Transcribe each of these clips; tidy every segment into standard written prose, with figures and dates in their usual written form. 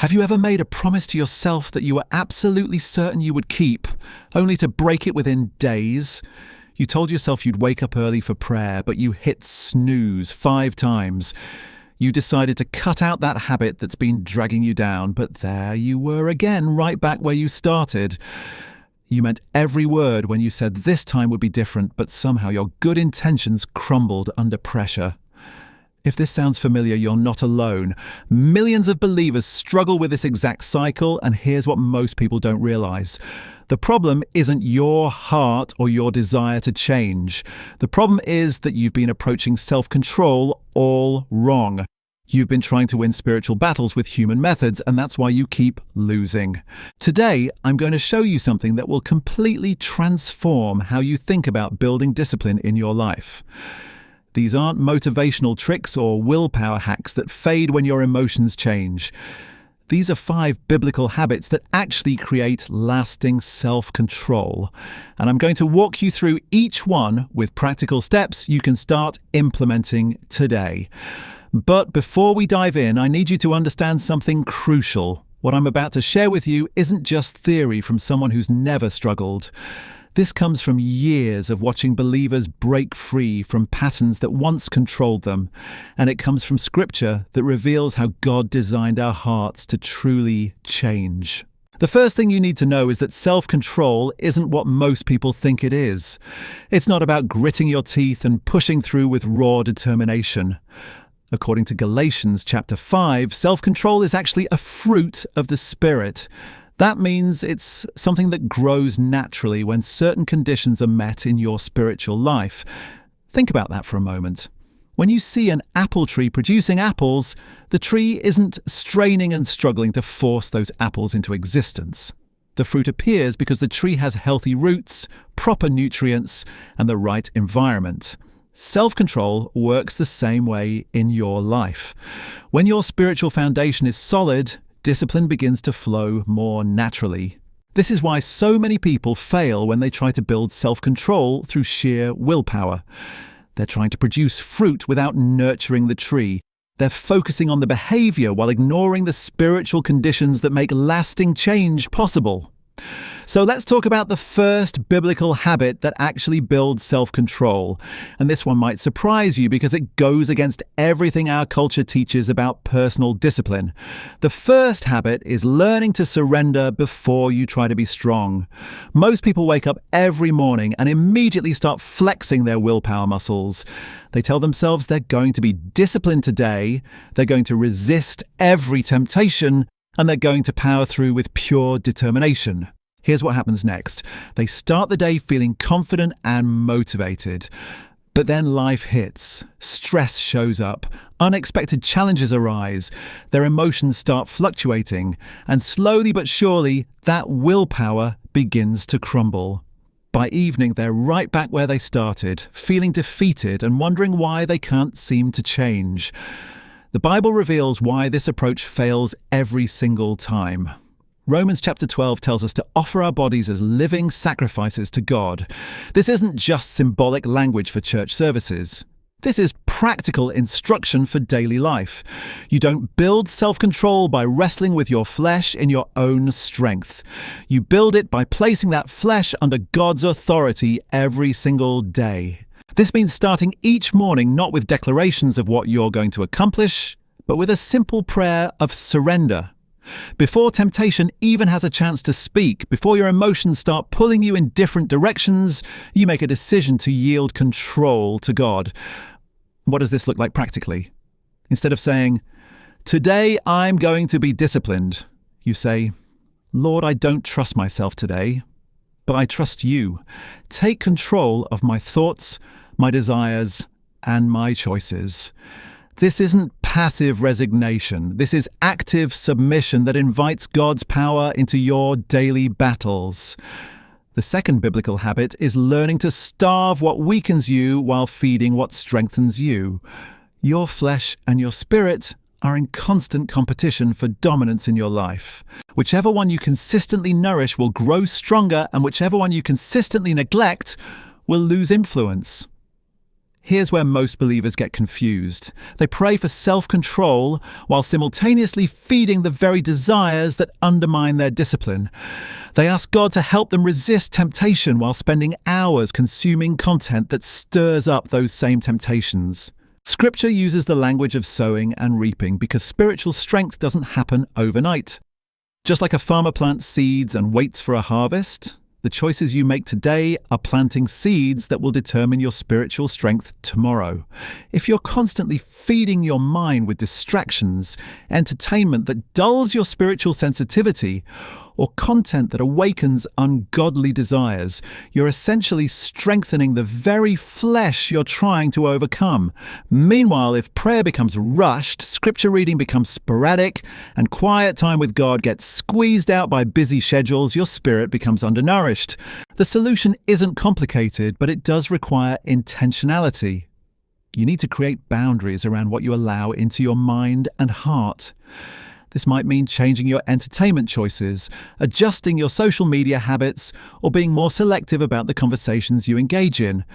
Have you ever made a promise to yourself that you were absolutely certain you would keep, only to break it within days? You told yourself you'd wake up early for prayer, but you hit snooze 5 times. You decided to cut out that habit that's been dragging you down, but there you were again, right back where you started. You meant every word when you said this time would be different, but somehow your good intentions crumbled under pressure. If this sounds familiar, you're not alone. Millions of believers struggle with this exact cycle, and here's what most people don't realize. The problem isn't your heart or your desire to change. The problem is that you've been approaching self-control all wrong. You've been trying to win spiritual battles with human methods, and that's why you keep losing. Today, I'm going to show you something that will completely transform how you think about building discipline in your life. These aren't motivational tricks or willpower hacks that fade when your emotions change. These are 5 biblical habits that actually create lasting self-control. And I'm going to walk you through each one with practical steps you can start implementing today. But before we dive in, I need you to understand something crucial. What I'm about to share with you isn't just theory from someone who's never struggled. This comes from years of watching believers break free from patterns that once controlled them, and it comes from scripture that reveals how God designed our hearts to truly change. The first thing you need to know is that self-control isn't what most people think it is. It's not about gritting your teeth and pushing through with raw determination. According to Galatians chapter 5, self-control is actually a fruit of the Spirit. That means it's something that grows naturally when certain conditions are met in your spiritual life. Think about that for a moment. When you see an apple tree producing apples, the tree isn't straining and struggling to force those apples into existence. The fruit appears because the tree has healthy roots, proper nutrients, and the right environment. Self-control works the same way in your life. When your spiritual foundation is solid, discipline begins to flow more naturally. This is why so many people fail when they try to build self-control through sheer willpower. They're trying to produce fruit without nurturing the tree. They're focusing on the behavior while ignoring the spiritual conditions that make lasting change possible. So let's talk about the first biblical habit that actually builds self-control. And this one might surprise you because it goes against everything our culture teaches about personal discipline. The first habit is learning to surrender before you try to be strong. Most people wake up every morning and immediately start flexing their willpower muscles. They tell themselves they're going to be disciplined today, they're going to resist every temptation, and they're going to power through with pure determination. Here's what happens next. They start the day feeling confident and motivated. But then life hits. Stress shows up. Unexpected challenges arise. Their emotions start fluctuating. And slowly but surely, that willpower begins to crumble. By evening, they're right back where they started, feeling defeated and wondering why they can't seem to change. The Bible reveals why this approach fails every single time. Romans chapter 12 tells us to offer our bodies as living sacrifices to God. This isn't just symbolic language for church services. This is practical instruction for daily life. You don't build self-control by wrestling with your flesh in your own strength. You build it by placing that flesh under God's authority every single day. This means starting each morning not with declarations of what you're going to accomplish, but with a simple prayer of surrender. Before temptation even has a chance to speak, before your emotions start pulling you in different directions, you make a decision to yield control to God. What does this look like practically? Instead of saying, "Today I'm going to be disciplined," you say, "Lord, I don't trust myself today, but I trust you. Take control of my thoughts, my desires, and my choices." This isn't passive resignation. This is active submission that invites God's power into your daily battles. The second biblical habit is learning to starve what weakens you while feeding what strengthens you. Your flesh and your spirit are in constant competition for dominance in your life. Whichever one you consistently nourish will grow stronger, and whichever one you consistently neglect will lose influence. Here's where most believers get confused. They pray for self-control while simultaneously feeding the very desires that undermine their discipline. They ask God to help them resist temptation while spending hours consuming content that stirs up those same temptations. Scripture uses the language of sowing and reaping because spiritual strength doesn't happen overnight. Just like a farmer plants seeds and waits for a harvest, the choices you make today are planting seeds that will determine your spiritual strength tomorrow. If you're constantly feeding your mind with distractions, entertainment that dulls your spiritual sensitivity, or content that awakens ungodly desires, you're essentially strengthening the very flesh you're trying to overcome. Meanwhile, if prayer becomes rushed, scripture reading becomes sporadic, and quiet time with God gets squeezed out by busy schedules, your spirit becomes undernourished. The solution isn't complicated, but it does require intentionality. You need to create boundaries around what you allow into your mind and heart. This might mean changing your entertainment choices, adjusting your social media habits, or being more selective about the conversations you engage in.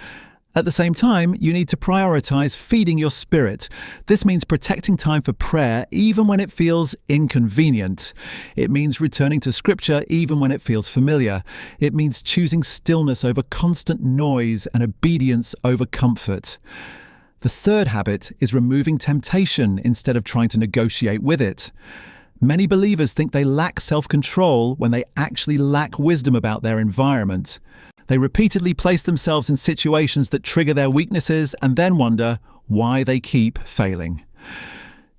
At the same time, you need to prioritize feeding your spirit. This means protecting time for prayer even when it feels inconvenient. It means returning to scripture even when it feels familiar. It means choosing stillness over constant noise and obedience over comfort. The third habit is removing temptation instead of trying to negotiate with it. Many believers think they lack self-control when they actually lack wisdom about their environment. They repeatedly place themselves in situations that trigger their weaknesses and then wonder why they keep failing.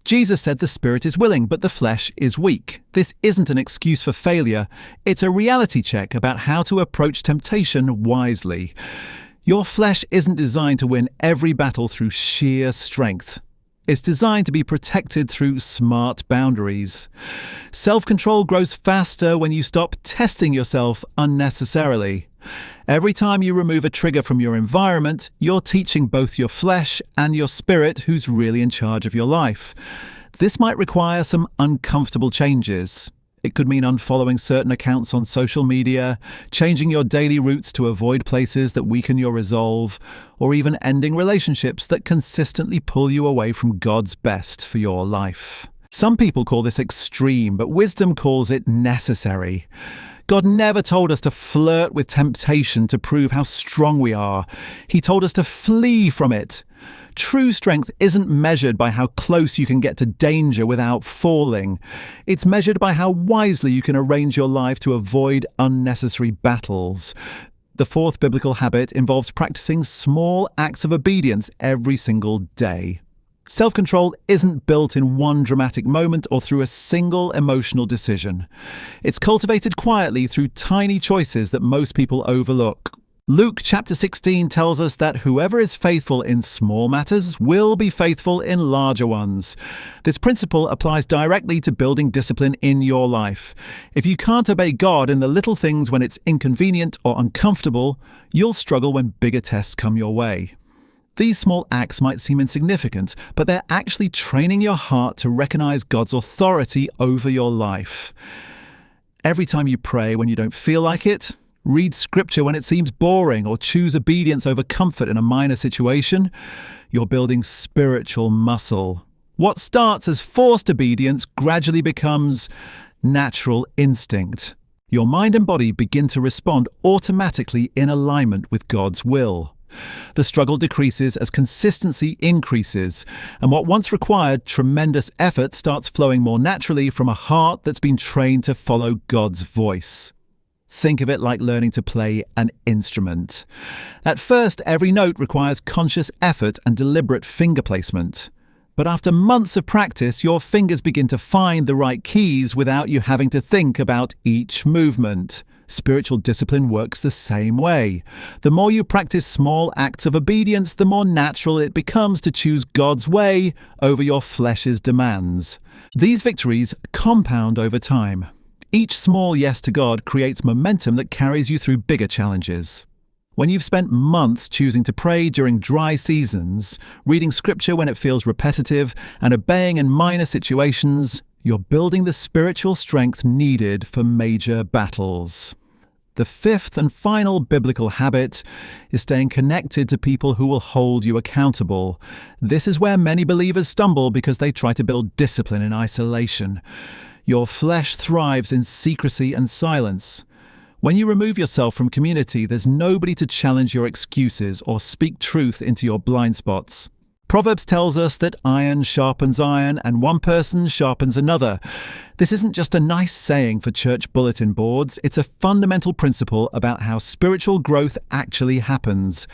Jesus said the spirit is willing, but the flesh is weak. This isn't an excuse for failure. It's a reality check about how to approach temptation wisely. Your flesh isn't designed to win every battle through sheer strength. It's designed to be protected through smart boundaries. Self-control grows faster when you stop testing yourself unnecessarily. Every time you remove a trigger from your environment, you're teaching both your flesh and your spirit who's really in charge of your life. This might require some uncomfortable changes. It could mean unfollowing certain accounts on social media, changing your daily routes to avoid places that weaken your resolve, or even ending relationships that consistently pull you away from God's best for your life. Some people call this extreme, but wisdom calls it necessary. God never told us to flirt with temptation to prove how strong we are. He told us to flee from it. True strength isn't measured by how close you can get to danger without falling. It's measured by how wisely you can arrange your life to avoid unnecessary battles. The fourth biblical habit involves practicing small acts of obedience every single day. Self-control isn't built in one dramatic moment or through a single emotional decision. It's cultivated quietly through tiny choices that most people overlook. Luke chapter 16 tells us that whoever is faithful in small matters will be faithful in larger ones. This principle applies directly to building discipline in your life. If you can't obey God in the little things when it's inconvenient or uncomfortable, you'll struggle when bigger tests come your way. These small acts might seem insignificant, but they're actually training your heart to recognize God's authority over your life. Every time you pray when you don't feel like it, read scripture when it seems boring, or choose obedience over comfort in a minor situation, you're building spiritual muscle. What starts as forced obedience gradually becomes natural instinct. Your mind and body begin to respond automatically in alignment with God's will. The struggle decreases as consistency increases, and what once required tremendous effort starts flowing more naturally from a heart that's been trained to follow God's voice. Think of it like learning to play an instrument. At first, every note requires conscious effort and deliberate finger placement. But after months of practice, your fingers begin to find the right keys without you having to think about each movement. Spiritual discipline works the same way. The more you practice small acts of obedience, the more natural it becomes to choose God's way over your flesh's demands. These victories compound over time. Each small yes to God creates momentum that carries you through bigger challenges. When you've spent months choosing to pray during dry seasons, reading scripture when it feels repetitive, and obeying in minor situations, you're building the spiritual strength needed for major battles. The fifth and final biblical habit is staying connected to people who will hold you accountable. This is where many believers stumble because they try to build discipline in isolation. Your flesh thrives in secrecy and silence. When you remove yourself from community, there's nobody to challenge your excuses or speak truth into your blind spots. Proverbs tells us that iron sharpens iron and one person sharpens another. This isn't just a nice saying for church bulletin boards, it's a fundamental principle about how spiritual growth actually happens.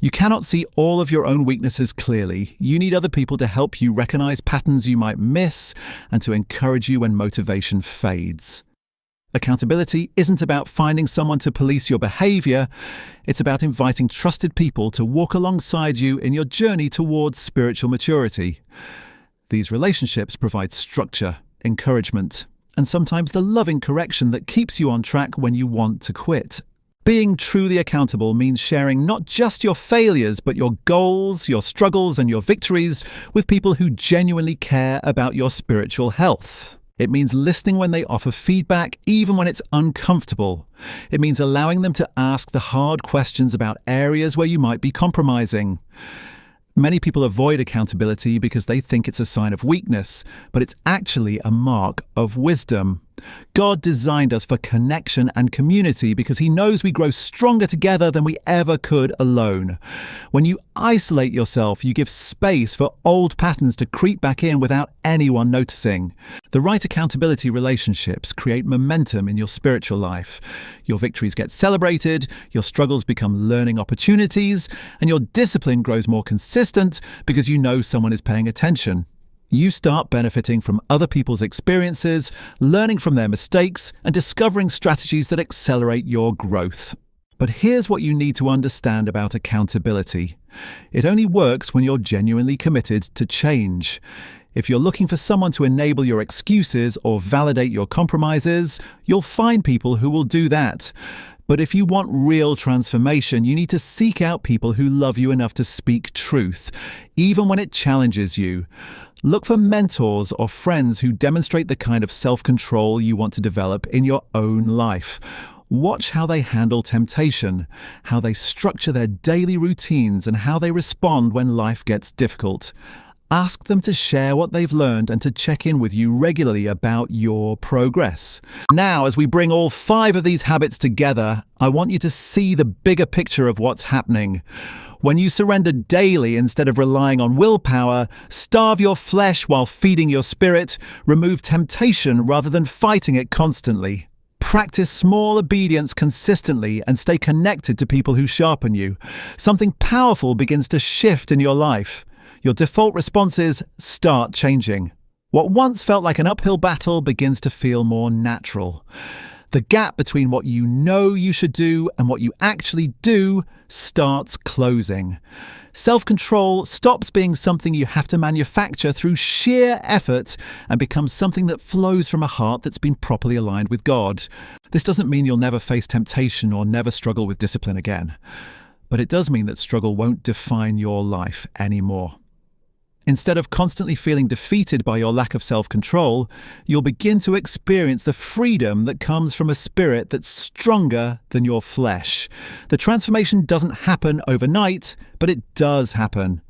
You cannot see all of your own weaknesses clearly. You need other people to help you recognize patterns you might miss and to encourage you when motivation fades. Accountability isn't about finding someone to police your behavior. It's about inviting trusted people to walk alongside you in your journey towards spiritual maturity. These relationships provide structure, encouragement, and sometimes the loving correction that keeps you on track when you want to quit. Being truly accountable means sharing not just your failures, but your goals, your struggles, and your victories with people who genuinely care about your spiritual health. It means listening when they offer feedback, even when it's uncomfortable. It means allowing them to ask the hard questions about areas where you might be compromising. Many people avoid accountability because they think it's a sign of weakness, but it's actually a mark of wisdom. God designed us for connection and community because He knows we grow stronger together than we ever could alone. When you isolate yourself, you give space for old patterns to creep back in without anyone noticing. The right accountability relationships create momentum in your spiritual life. Your victories get celebrated, your struggles become learning opportunities, and your discipline grows more consistent because you know someone is paying attention. You start benefiting from other people's experiences, learning from their mistakes, and discovering strategies that accelerate your growth. But here's what you need to understand about accountability. It only works when you're genuinely committed to change. If you're looking for someone to enable your excuses or validate your compromises, you'll find people who will do that. But if you want real transformation, you need to seek out people who love you enough to speak truth, even when it challenges you. Look for mentors or friends who demonstrate the kind of self-control you want to develop in your own life. Watch how they handle temptation, how they structure their daily routines, and how they respond when life gets difficult. Ask them to share what they've learned and to check in with you regularly about your progress. Now, as we bring all 5 of these habits together, I want you to see the bigger picture of what's happening. When you surrender daily instead of relying on willpower, starve your flesh while feeding your spirit, remove temptation rather than fighting it constantly. Practice small obedience consistently and stay connected to people who sharpen you. Something powerful begins to shift in your life. Your default responses start changing. What once felt like an uphill battle begins to feel more natural. The gap between what you know you should do and what you actually do starts closing. Self-control stops being something you have to manufacture through sheer effort and becomes something that flows from a heart that's been properly aligned with God. This doesn't mean you'll never face temptation or never struggle with discipline again. But it does mean that struggle won't define your life anymore. Instead of constantly feeling defeated by your lack of self-control, you'll begin to experience the freedom that comes from a spirit that's stronger than your flesh. The transformation doesn't happen overnight, but it does happen.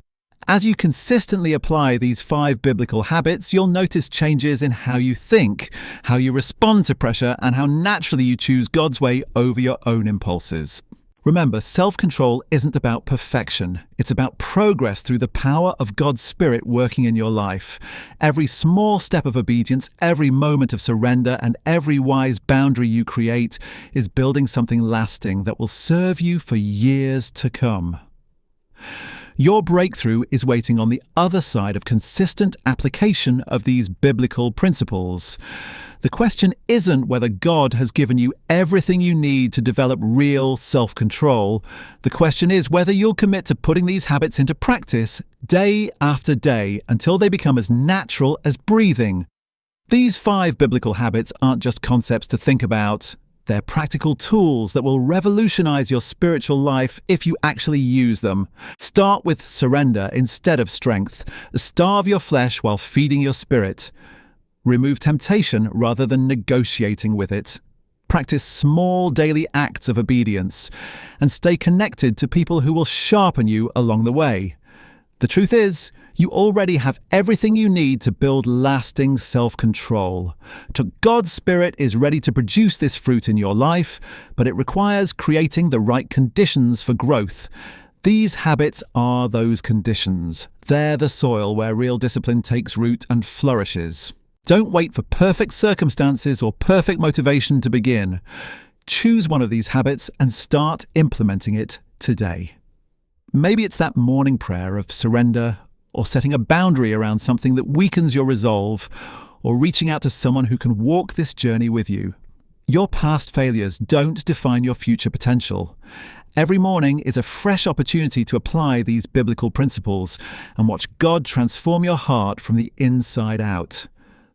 As you consistently apply these 5 biblical habits, you'll notice changes in how you think, how you respond to pressure, and how naturally you choose God's way over your own impulses. Remember, self-control isn't about perfection. It's about progress through the power of God's Spirit working in your life. Every small step of obedience, every moment of surrender, and every wise boundary you create is building something lasting that will serve you for years to come. Your breakthrough is waiting on the other side of consistent application of these biblical principles. The question isn't whether God has given you everything you need to develop real self-control. The question is whether you'll commit to putting these habits into practice day after day until they become as natural as breathing. These 5 biblical habits aren't just concepts to think about. They're practical tools that will revolutionize your spiritual life if you actually use them. Start with surrender instead of strength. Starve your flesh while feeding your spirit. Remove temptation rather than negotiating with it. Practice small daily acts of obedience and stay connected to people who will sharpen you along the way. The truth is, you already have everything you need to build lasting self-control. God's Spirit is ready to produce this fruit in your life, but it requires creating the right conditions for growth. These habits are those conditions. They're the soil where real discipline takes root and flourishes. Don't wait for perfect circumstances or perfect motivation to begin. Choose one of these habits and start implementing it today. Maybe it's that morning prayer of surrender, or setting a boundary around something that weakens your resolve, or reaching out to someone who can walk this journey with you. Your past failures don't define your future potential. Every morning is a fresh opportunity to apply these biblical principles and watch God transform your heart from the inside out.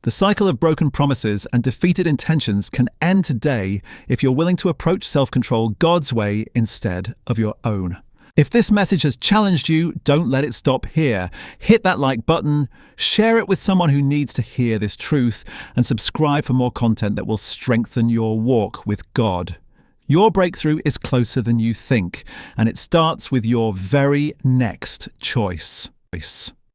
The cycle of broken promises and defeated intentions can end today if you're willing to approach self-control God's way instead of your own. If this message has challenged you, don't let it stop here. Hit that like button, share it with someone who needs to hear this truth, and subscribe for more content that will strengthen your walk with God. Your breakthrough is closer than you think, and it starts with your very next choice.